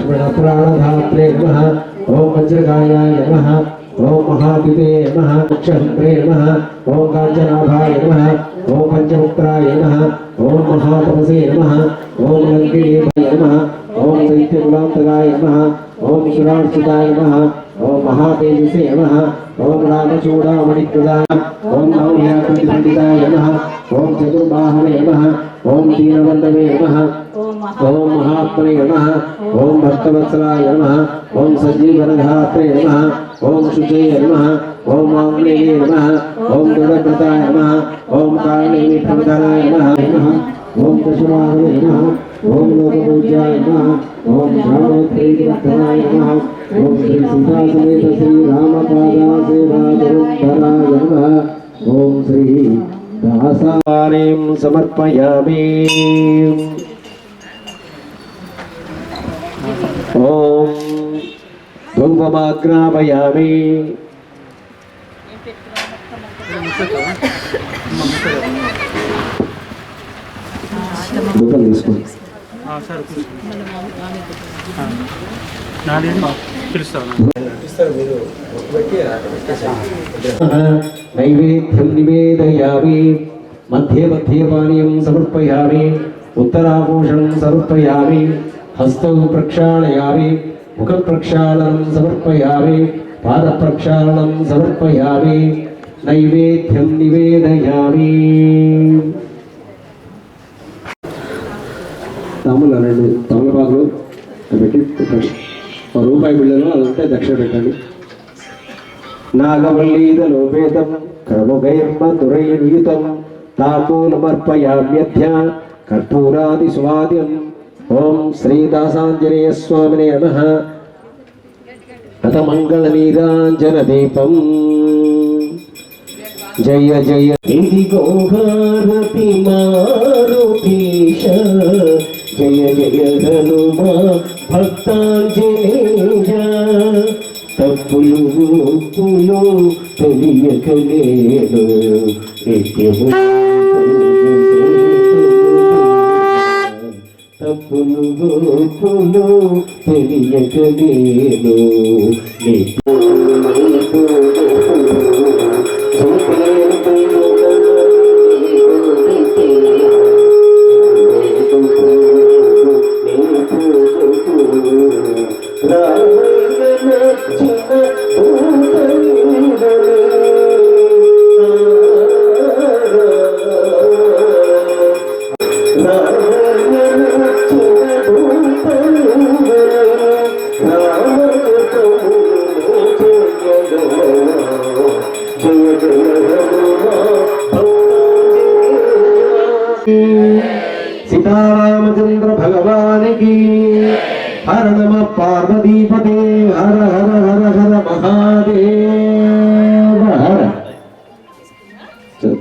प्राणधात्रे नमः ओम वज्रकायाय नमः ओम महादिते नमः क्षत्रे नमः ओम कांचनाभाय नमः ओम पंचमुक्ताय नमः ओम महातपसे नमः ओम लंकेशाय नमः ओम दैत्यकुलांतकाय नमः ओम सुरार्चिताय नमः ओम महातेजसे नमः ओम रामचूड़ामणिकृताय ओम नवव्याकृतिपंडिताय नमः ओम चतुर्बाहवे नमः ओम दीनबंधवे नमः ओम महात्मने नमः ओम भक्तवत्सलाय नमः ओम सजीवनधात्रे नमः ओम शुचे नमः ओम मांगल्ये नमः ओम दुर्गताय नमः ओम कालनेमित्रवधानाय नमः ओम दशवाहवे नमः ओम लोकपूज्याय नमः ओम श्रावणोत्तरीवर्धनाय नमः ओम श्री सीता समेत श्री रामपादा सेवाधराय नमः ओम श्री दासारीं समर्पयामि ओम धूपमाग्रापयामि धूपం తీసుకోండి సార్ నాది పిలుస్తాను నైవేద్యం నివేదయామి मध्ये मध्ये पानीयं समर्पयामि उत्तराभूषणं समर्पयामि हस्तौ प्रक्षालयामि मुख प्रक्षालनं समर्पयामि पाद प्रक्षालनं समर्पयामि नैवेद्यं निवेदयामि तामुल రెండు తమలపాకులు పెట్టి రూపాయి బిళ్ళలు అదంతా దక్షిణ పెట్టండి नागवल्लीदलोपेतं कर्मगैर्मधुरैर्युतं ताम्बूलमर्पयाम्यद्य कर्पूरादिसुवाद्यम् ॐ श्रीदासाञ्जनेयस्वामिने नमः अथ मङ्गलनीराञ्जनदीपम् जय जय इदिगो भारति मारुतीश जय जय हनुमा भक्ताञ्जनेय తప్పులు ఒప్పులు తెలియకలేను నిత్యము తప్పులు ఒప్పులు తెలియకలేను सीतारामचंद्र भगवान की हर नम पार्वतीपते हर हर हर हर महादेव हर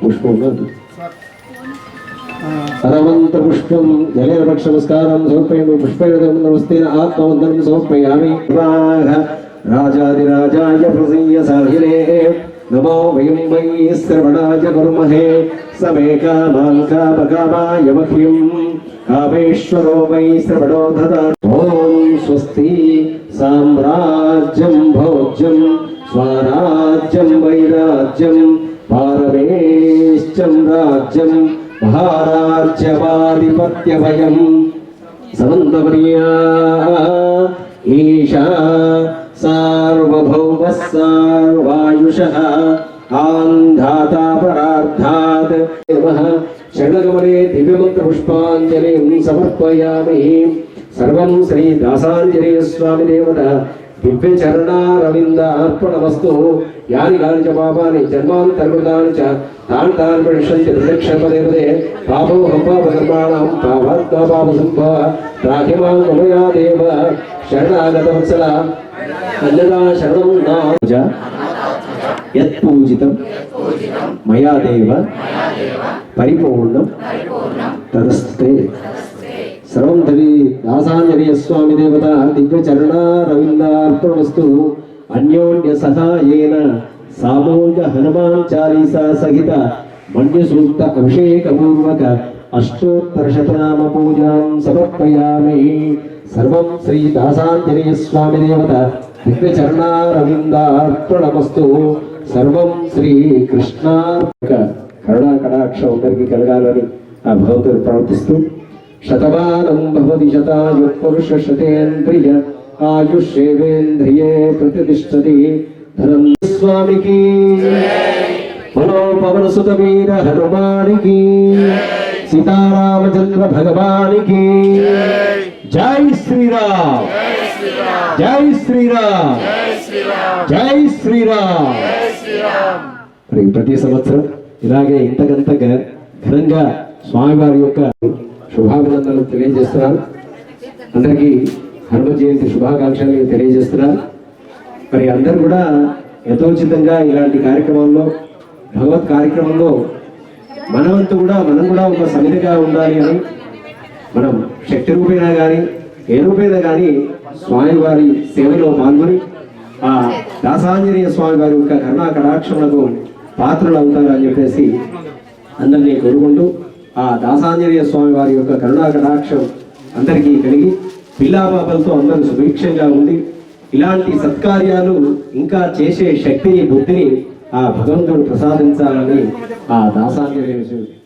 पुष्पम हरवंत पुष्पम जलेरपक्ष नमस्कारं समर्पयामि पुष्पैर्दं नमस्ते आत्मवन्दनं समर्पयामि राजाधिराजाय प्रसीय साहिले नमो वयं वै श्रवणाय कुर्महे समे कामाय मह्यं कामेश्वरो वै श्रवणो ददातु ॐ स्वस्ति साम्राज्यं भोज्यं स्वराज्यं वैराज्यं पारमेश्चं राज्यं महाराज्यवाधिपत्यभयं समन्तप्रिया ईशा सार्वभौमः सार्वायुषः आन्धाता परार्धात् नमः शरणगमने दिव्यमन्त्रपुष्पाञ्जलिं समर्पयामि सर्वं श्री दासाञ्जनेयस्वामि देवता दिव्यचरणारविन्दार्पणमस्तु यानि कानि च पापानि जन्मान्तर्गतानि च तानि तानि परिष्यन्ति प्रत्यक्षपदे पदे पापोऽहं पापकर्माणां पापात्मा पापसम्भवः त्राहि मां मया देव शरणागतवत्सल अन्यथा शरणं न यत्पूजितं मया देव परिपूर्णं तदस्ते सर्वं तर्हि दासाञ्जनेयस्वामि देवता दिव्यचरणारविन्दार्पणमस्तु अन्योन्य सहायेन सामूहिक हनुमान् चालीसा सहित मन्यसूक्त अभिषेकपूर्वक अष्टोत्तरशतनाम पूजां समर्पयामि సర్వం శ్రీ దాసాంజనేయ స్వామి దేవత దివ్యచరణారవిందార్పణమస్తు. సర్వం శ్రీ కృష్ణార్పక. కరుణా కటాక్షం అందరికీ కలగాలని ఆ భగవంతుడు ప్రవర్తిస్తూ శతమానం భవతి శతాయు పురుష శతేంద్రియ ఆయుష్యేవేంద్రియే ప్రతిష్టతి. ధనం స్వామికి బలో పవన సుత వీర హనుమానికి సీతారామచంద్ర భగవానికి జై శ్రీరామ్. జై శ్రీరామ్. జై శ్రీరామ్. మరి ప్రతి సంవత్సరం ఇలాగే ఇంతకంతగా ఘనంగా స్వామివారి యొక్క శుభాభినందనలు తెలియజేస్తున్నారు. అందరికీ హనుమ జయంతి శుభాకాంక్షలు తెలియజేస్తున్నారు. మరి అందరూ కూడా యథోచితంగా ఇలాంటి కార్యక్రమాల్లో భగవత్ కార్యక్రమంలో మనం కూడా ఒక సమితిగా ఉండాలి అని మనం శక్తి రూపేణా కానీ ఏ రూపేణా కానీ స్వామివారి సేవలో పాల్గొని ఆ దాసాంజనేయ స్వామి వారి యొక్క కరుణా కటాక్షములకు పాత్రలు అవుతారు అని చెప్పేసి అందరినీ కోరుకుంటూ ఆ దాసాంజనేయ స్వామి వారి యొక్క కరుణా కటాక్షం అందరికీ కలిగి పిల్లాపాపలతో అందరూ సుభిక్షంగా ఉండి ఇలాంటి సత్కార్యాలు ఇంకా చేసే శక్తిని బుద్ధిని ఆ భగవంతుడు ప్రసాదించాలని ఆ దాసాంజనేయ